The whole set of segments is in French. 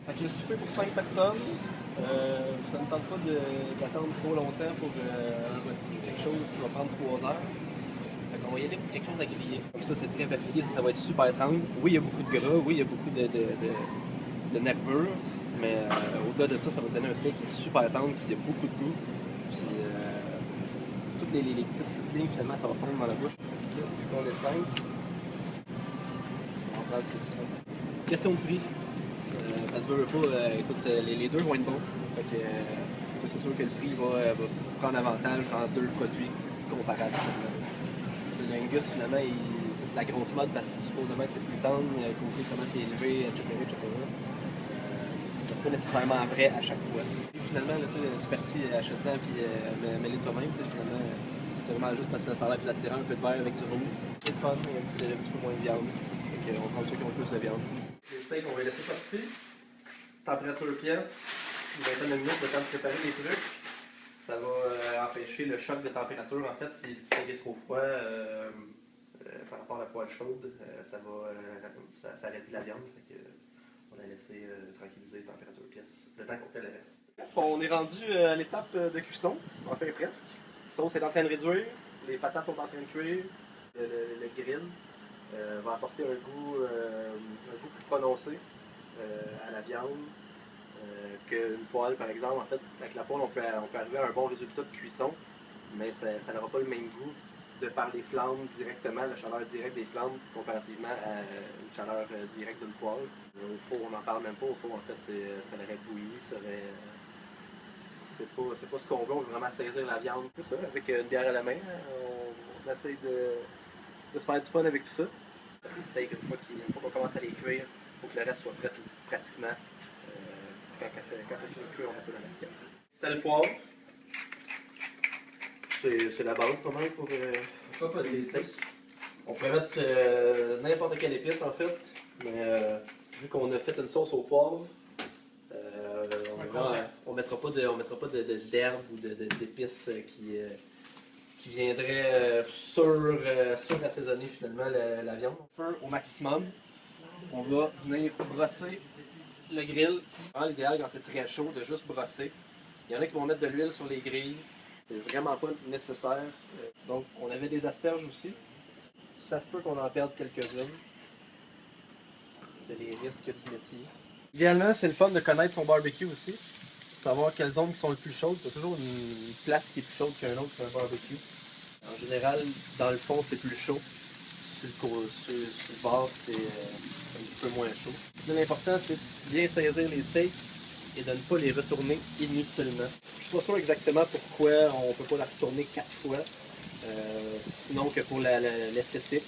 Fait que le souper pour 5 personnes, ça ne tente pas d'attendre trop longtemps pour un rôti, quelque chose qui va prendre 3 heures. Fait qu'on va y aller pour quelque chose à griller. Comme ça, c'est très versatile, ça va être super tendre. Oui, il y a beaucoup de gras, oui, il y a beaucoup de nervures, mais au-delà de ça, ça va donner un steak qui est super tendre, qui a beaucoup de goût. Puis toutes les petites lignes, finalement, ça va fondre dans la bouche. Ici, vu qu'on est 5, on va prendre ces trucs. Question de prix. Parce que pas, écoute, les deux vont être bons. Fait que c'est sûr que le prix va prendre avantage dans deux produits comparables. L'Angus, finalement, c'est la grosse mode parce que supposément que c'est plus tendre, côté comment c'est élevé, etc. C'est pas nécessairement vrai à chaque fois. Et finalement, là, tu persil achetant puis mêler toi-même, finalement, c'est vraiment juste parce que ça a l'air plus attirant, un peu de beurre avec du rouge. C'est le fun, il y a un petit peu moins de viande. Fait on prend ceux qui ont plus de viande. Les steaks, on va les laisser sortir. Température pièce, une vingtaine de minutes, le temps de préparer les trucs. Ça va empêcher le choc de température. En fait, si le steak est trop froid par rapport à la poêle chaude, ça réduit la viande. Fait que, on va la laisser tranquilliser température pièce le temps qu'on fait le reste. On est rendu à l'étape de cuisson, enfin presque. La sauce est en train de réduire, les patates sont en train de cuire, le grill va apporter un goût plus prononcé à la viande qu'une poêle, par exemple. En fait, avec la poêle, on peut arriver à un bon résultat de cuisson, mais ça n'aura pas le même goût de par les flammes directement, la chaleur directe des flammes, comparativement à une chaleur directe d'une poêle. Au four, on n'en parle même pas. Au four, en fait, ça aurait bouilli, c'est pas ce qu'on veut. On veut vraiment saisir la viande. C'est ça, avec une bière à la main, on essaye de se faire du fun avec tout ça. Les steaks, une fois qu'on commence à les cuire, il faut que le reste soit prêt pratiquement. Quand ça finit de cuire, on met ça dans l'assiette. Sel, poivre. C'est la base pas mal pour Pourquoi pas des steaks? On pourrait mettre n'importe quelle épice en fait, mais vu qu'on a fait une sauce au poivre, on mettra pas d'herbe ou d'épices qui viendraient sur-assaisonner finalement la viande. Feu au maximum. On va venir brosser le grill. L'idéal quand c'est très chaud de juste brosser. Il y en a qui vont mettre de l'huile sur les grilles. C'est vraiment pas nécessaire. Donc on avait des asperges aussi. Ça se peut qu'on en perde quelques-unes. C'est les risques du métier. Idéalement, c'est le fun de connaître son barbecue aussi. Savoir quelles zones qui sont les plus chaudes. Il y a toujours une place qui est plus chaude qu'un autre sur un barbecue. En général, dans le fond, c'est plus chaud. Sur le bord, c'est un petit peu moins chaud. L'important, c'est de bien saisir les steaks et de ne pas les retourner inutilement. Je suis pas sûr exactement pourquoi on ne peut pas la retourner 4 fois, sinon que pour l'esthétique.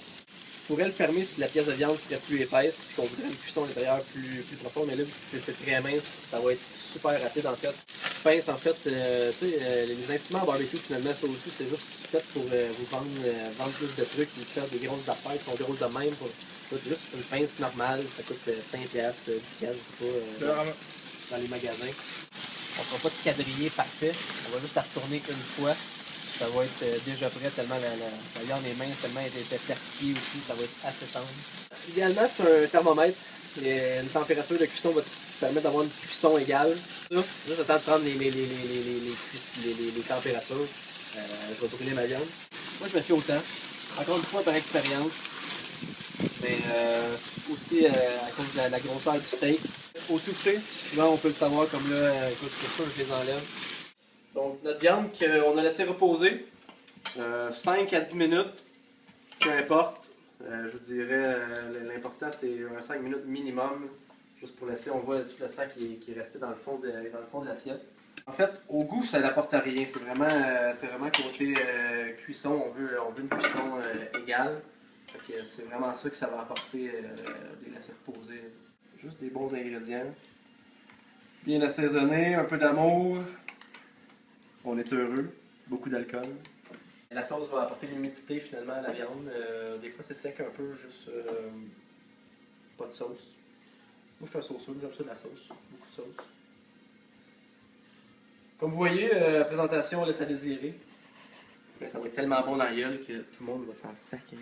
Je pourrais le fermer si la pièce de viande serait plus épaisse et qu'on voudrait une cuisson à l'intérieur plus profonde, mais là, c'est très mince, ça va être super rapide en fait. Pince en fait, les instruments barbecue finalement, ça aussi c'est juste fait pour vous vendre plus de trucs, vous faire des grosses affaires qui sont grosses de même. C'est juste une pince normale, ça coûte 5$, 10$, je sais pas, dans les magasins. On ne fera pas de quadrillé parfait, on va juste la retourner une fois. Ça va être déjà prêt tellement la viande est mince, tellement elle était persillée aussi, ça va être assez tendre. Idéalement, c'est un thermomètre. Une température de cuisson va te permettre d'avoir une cuisson égale. Là, juste le temps de prendre les températures. Je vais brûler ma viande. Moi, je me fie au temps. Encore une fois, par expérience. Mais aussi à cause de la grosseur du steak. Au toucher, souvent on peut le savoir, comme là, écoute, pour ça, je les enlève. Donc, notre viande qu'on a laissé reposer 5 à 10 minutes, peu importe. Je vous dirais, l'important c'est un 5 minutes minimum, juste pour laisser, on voit tout le sang qui est resté dans le fond de l'assiette. En fait, au goût, ça n'apporte rien. C'est vraiment côté cuisson, on veut une cuisson égale. C'est vraiment ça que ça va apporter de les laisser reposer. Juste des bons ingrédients. Bien assaisonné, un peu d'amour. On est heureux, beaucoup d'alcool. La sauce va apporter l'humidité finalement à la viande. Des fois c'est sec un peu, juste pas de sauce. Moi je suis un sauceux, j'aime ça de la sauce, beaucoup de sauce. Comme vous voyez, la présentation laisse à désirer. Mais ça va être tellement bon dans la gueule que tout le monde va s'en saquer.